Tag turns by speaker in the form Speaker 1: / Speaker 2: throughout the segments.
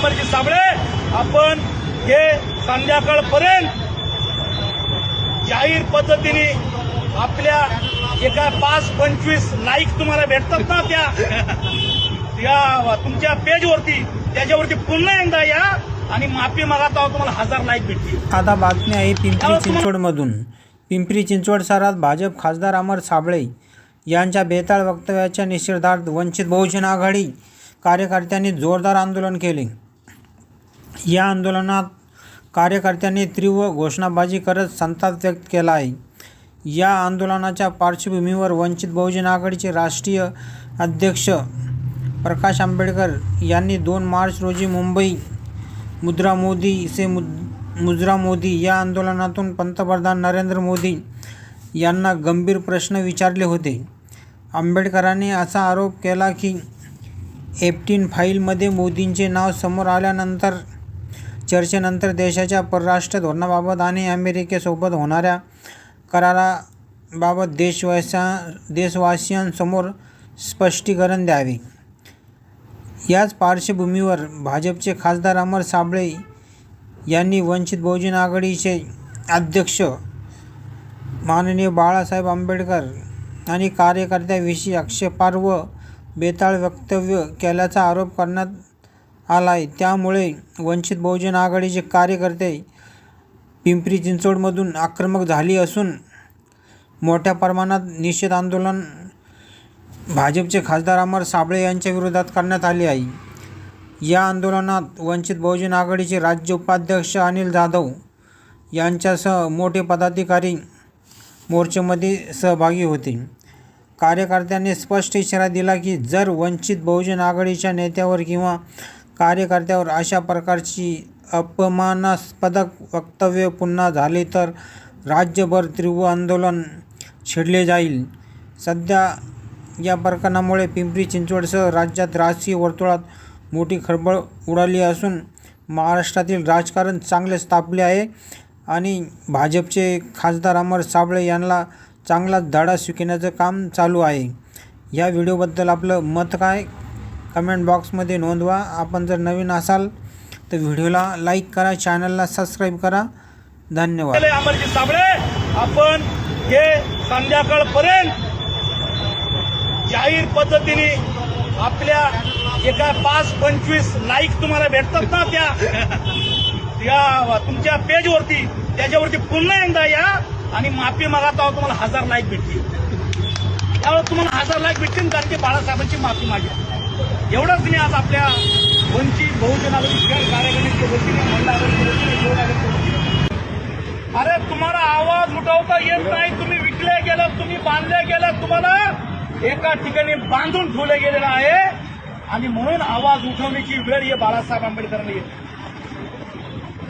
Speaker 1: अमरजी साबळे, आपण हे संध्याकाळपर्यंत जाहीर पद्धतीने आपल्या एका 5-25 लाईक तुम्हाला भेटतात ना त्या तुमच्या पेजवरती, त्याच्यावरती पुन्हा एकदा या आणि माफी मागा, तर तुम्हाला 1000 लाईक भेटतील.
Speaker 2: आता बातमी आहे पिंपरी चिंचवडमधून. पिंपरी चिंचवड शहरात भाजप खासदार अमर साबळे यांच्या बेताळ वक्तव्याच्या निषेधार्थ वंचित बहुजन आघाडी कार्यकर्त्यांनी जोरदार आंदोलन केले. या आंदोलनात कार्यकर्त्यांनी तीव्र घोषणाबाजी करत संताप व्यक्त केला आहे. या आंदोलनाच्या पार्श्वभूमीवर वंचित बहुजन आघाडीचे राष्ट्रीय अध्यक्ष प्रकाश आंबेडकर यांनी 2 मार्च रोजी मुंबई मुद्रा मोदी या आंदोलनातून पंतप्रधान नरेंद्र मोदी यांना गंभीर प्रश्न विचारले होते. आंबेडकरांनी असा आरोप केला की एप्टिन फाईलमध्ये मोदींचे नाव समोर आल्यानंतर चर्चेनंतर देशाच्या परराष्ट्र धोरणाबाबत आणि अमेरिकेसोबत होणाऱ्या कराराबाबत देशवासियांसमोर स्पष्टीकरण द्यावे. याच पार्श्वभूमीवर भाजपचे खासदार अमर साबळे यांनी वंचित बहुजन आघाडीचे अध्यक्ष माननीय बाळासाहेब आंबेडकर आणि कार्यकर्त्यांविषयी आक्षेपार्ह बेताळ वक्तव्य केल्याचा आरोप करण्यात आला आहे. त्यामुळे वंचित बहुजन आघाडीचे कार्यकर्ते पिंपरी चिंचवडमधून आक्रमक झाली असून मोठ्या प्रमाणात निषेध आंदोलन भाजपचे खासदार अमर साबळे यांच्या विरोधात करण्यात आले आहे. या आंदोलनात वंचित बहुजन आघाडीचे राज्य उपाध्यक्ष अनिल जाधव यांच्यासह मोठे पदाधिकारी मोर्चामध्ये सहभागी होते. कार्यकर्त्यांनी स्पष्ट इशारा दिला की जर वंचित बहुजन आघाडीच्या नेत्यावर किंवा कार्यकर्त्यावर अशा प्रकारची अपमानास्पद वक्तव्य पुन्हा झाले तर राज्यभर तीव्र आंदोलन छेडले जाईल. सध्या या प्रकरणामुळे पिंपरी चिंचवडसह राज्यात राजकीय वर्तुळात मोठी खळबळ उडाली असून महाराष्ट्रातील राजकारण चांगलेच तापले आहे आणि भाजपचे खासदार अमर साबळे यांना चांगलाच धडा शिकवण्याचं काम चालू आहे. या व्हिडिओबद्दल आपलं मत काय, कमेंट बॉक्समध्ये नोंदवा. आपण जर नवीन असाल तर व्हिडिओला लाईक करा, चॅनलला सबस्क्राईब करा. धन्यवाद.
Speaker 1: अमरजी साबळे, आपण हे संध्याकाळपर्यंत जाहीर पद्धतीने आपल्या एका 5-25 लाईक तुम्हाला भेटतात ना त्या तुमच्या पेजवरती, त्याच्यावरती पुन्हा एकदा या आणि माफी मागा, तर तुम्हाला 1000 लाईक भेटतील. त्यावेळेस तुम्हाला 1000 लाईक भेटतील, कारण की बाळासाहेबांची माफी मागा. एवढंच मी आज आपल्या वंचित बहुजन आघाडी कार्यकर्त्यांच्या वतीने, महिला आघाडीच्या वतीने, युवक आघाडीच्या वतीने, अरे तुम्हाला आवाज उठवता येत नाही, तुम्ही विकले गेलात, तुम्ही बांधले गेलात, तुम्हाला एका ठिकाणी बांधून ठेवले गेलेलं आहे आणि म्हणून आवाज उठवण्याची वेळ हे बाळासाहेब आंबेडकरांना येते.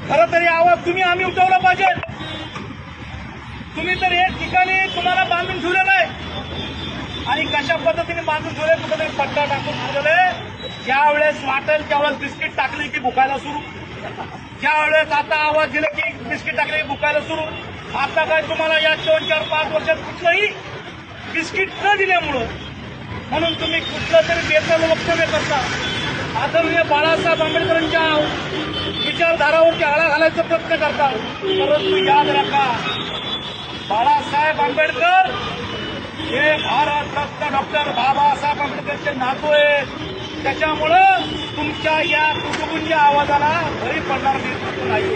Speaker 1: खरं तरी आवाज आम्ही उठवला पाहिजे. तुम्ही तर एक ठिकाणी तुम्हाला बांधून ठेवलेलं आहे आणि कशा पद्धतीने बांधून ठेवले, कुठेतरी पट्टा टाकून ठेवलेले. ज्या वेळेस वाटेल त्यावेळेस बिस्किट टाकले की भुकायला सुरू, ज्या वेळेस आता आवाज दिले की बिस्किट टाकले की भुकायला सुरू. आता काय तुम्हाला या 4-4-5 वर्षात कुठलंही बिस्किट न दिल्यामुळं म्हणून तुम्ही कुठलं तरी बेताल वक्तव्य करता. आदरणीय बाळासाहेब आंबेडकरांच्या विचारधारावरती आळा घालायचा प्रयत्न करता. परंतु याद राखा, बाळासाहेब आंबेडकर हे भारतरत्न डॉक्टर बाबासाहेब आंबेडकरचे नातू आहेत. त्याच्यामुळं तुमच्या या कुटुंबीय आवाजाला बळी पडणार नाही.